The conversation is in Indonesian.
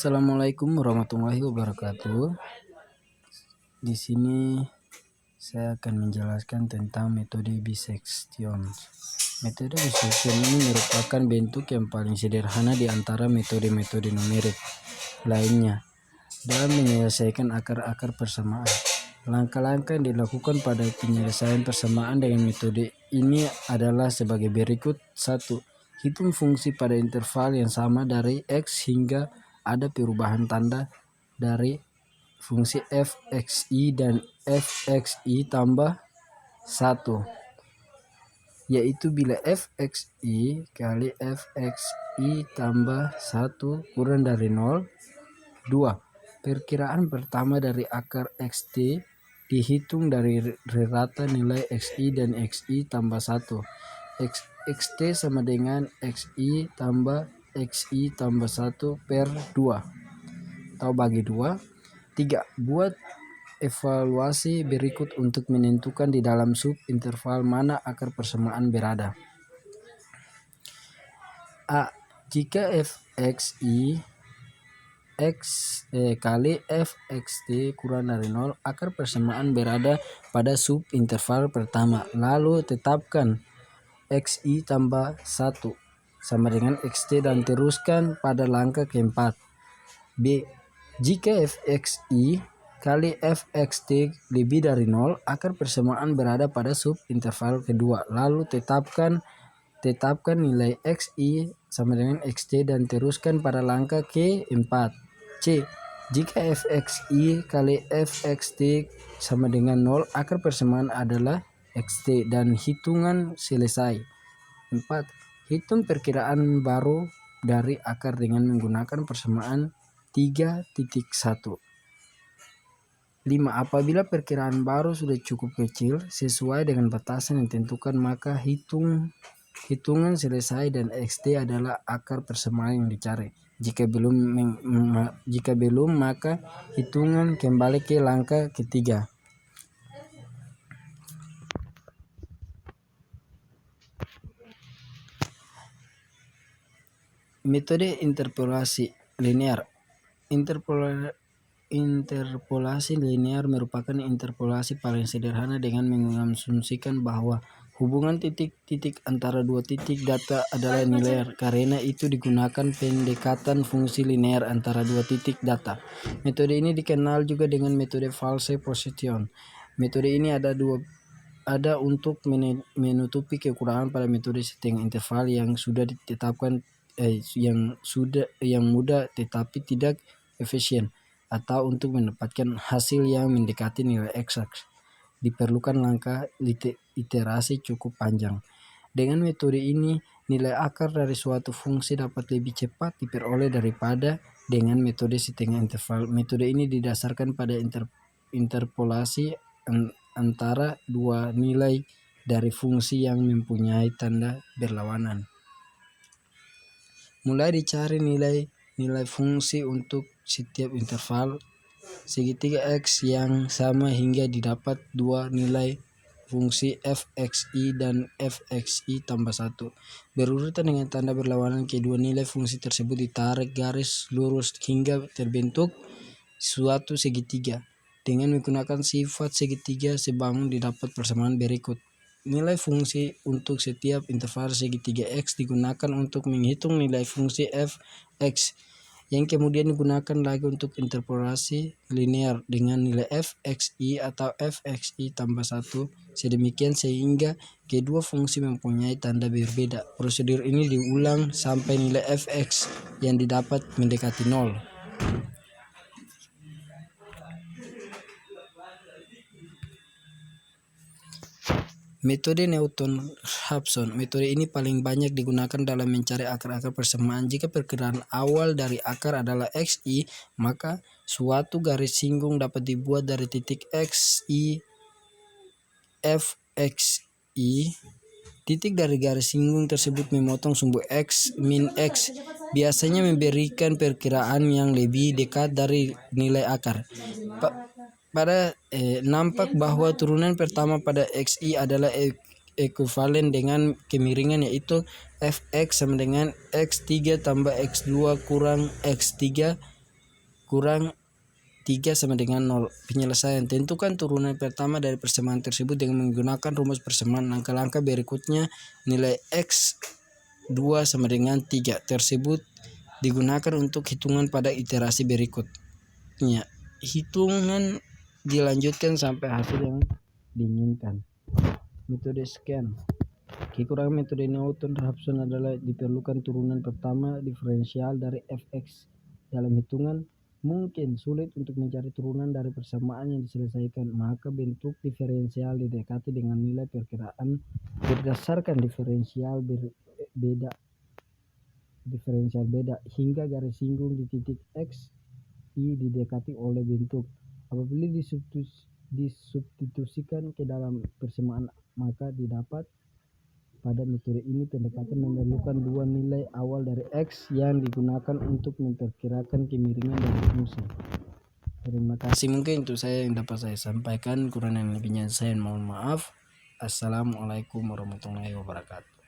Assalamualaikum warahmatullahi wabarakatuh. Di sini saya akan menjelaskan tentang metode bisection. Metode bisection ini merupakan bentuk yang paling sederhana di antara metode-metode numerik lainnya dalam menyelesaikan akar-akar persamaan. Langkah-langkah yang dilakukan pada penyelesaian persamaan dengan metode ini adalah sebagai berikut. 1. Hitung fungsi pada interval yang sama dari x hingga ada perubahan tanda dari fungsi fxi dan fxi tambah 1, yaitu bila fxi kali fxi tambah 1 kurang dari 0. 2. Perkiraan pertama dari akar xt dihitung dari rata nilai xi dan xi tambah 1. Xt sama dengan xi tambah 1 per 2 atau bagi 2. 3. Buat evaluasi berikut untuk menentukan di dalam sub interval mana akar persamaan berada. A. Jika fxi kali fxt kurang dari 0, akar persamaan berada pada sub interval pertama. Lalu tetapkan xi tambah 1 sama dengan xt dan teruskan pada langkah keempat. B. Jika fxi kali fxt lebih dari 0, akar persamaan berada pada sub interval kedua. Lalu tetapkan nilai xi sama dengan xt dan teruskan pada langkah keempat. C. Jika fxi kali fxt sama dengan 0, akar persamaan adalah xt dan hitungan selesai. 4. Hitung perkiraan baru dari akar dengan menggunakan persamaan 3.1. 5. Apabila perkiraan baru sudah cukup kecil sesuai dengan batasan yang ditentukan, maka hitungan selesai dan xt adalah akar persamaan yang dicari. Jika belum, maka hitungan kembali ke langkah ketiga. Metode interpolasi linear. Interpolasi linear merupakan interpolasi paling sederhana dengan mengasumsikan bahwa hubungan titik-titik antara dua titik data adalah linear. Karena itu digunakan pendekatan fungsi linear antara dua titik data. Metode ini dikenal juga dengan metode false position. Metode ini ada untuk menutupi kekurangan pada metode setengah interval yang sudah ditetapkan yang mudah tetapi tidak efisien, atau untuk mendapatkan hasil yang mendekati nilai eksak diperlukan langkah iterasi cukup panjang. Dengan metode ini, nilai akar dari suatu fungsi dapat lebih cepat diperoleh daripada dengan metode setengah interval. Metode ini didasarkan pada interpolasi antara dua nilai dari fungsi yang mempunyai tanda berlawanan. Mulai dicari nilai fungsi untuk setiap interval segitiga x yang sama hingga didapat dua nilai fungsi fxi dan fxi tambah 1. Berurutan dengan tanda berlawanan, kedua nilai fungsi tersebut ditarik garis lurus hingga terbentuk suatu segitiga. Dengan menggunakan sifat segitiga sebangun didapat persamaan berikut. Nilai fungsi untuk setiap interval segitiga x digunakan untuk menghitung nilai fungsi fx, yang kemudian digunakan lagi untuk interpolasi linear dengan nilai fxi atau fxi tambah 1 sedemikian sehingga kedua fungsi mempunyai tanda berbeda. Prosedur ini diulang sampai nilai fx yang didapat mendekati 0. Metode Newton-Raphson. Metode ini paling banyak digunakan dalam mencari akar-akar persamaan. Jika perkiraan awal dari akar adalah xi, maka suatu garis singgung dapat dibuat dari titik xi fxi. Titik dari garis singgung tersebut memotong sumbu x min x, biasanya memberikan perkiraan yang lebih dekat dari nilai akar. Nampak bahwa turunan pertama pada xi adalah ekuivalen dengan kemiringan, yaitu fx sama dengan x3 tambah x2 kurang x3 kurang 3 sama dengan 0. Penyelesaian. Tentukan turunan pertama dari persamaan tersebut dengan menggunakan rumus persamaan. Langkah-langkah berikutnya, nilai X 2 sama dengan 3 tersebut digunakan untuk hitungan pada iterasi berikutnya. Hitungan dilanjutkan sampai hasil yang diinginkan. Metode scan. Kekurangan metode Newton-Raphson adalah diperlukan turunan pertama diferensial dari fx. Dalam hitungan mungkin sulit untuk mencari turunan dari persamaan yang diselesaikan, maka bentuk diferensial didekati dengan nilai perkiraan berdasarkan diferensial beda hingga garis singgung di titik x i didekati oleh bentuk. Apabila disubstitusikan ke dalam persamaan, maka didapat pada metode ini pendekatan memerlukan dua nilai awal dari X yang digunakan untuk memperkirakan kemiringan dari fungsi. Terima kasih, mungkin itu saya yang dapat saya sampaikan. Kurang dan lebihnya saya mohon maaf. Assalamualaikum warahmatullahi wabarakatuh.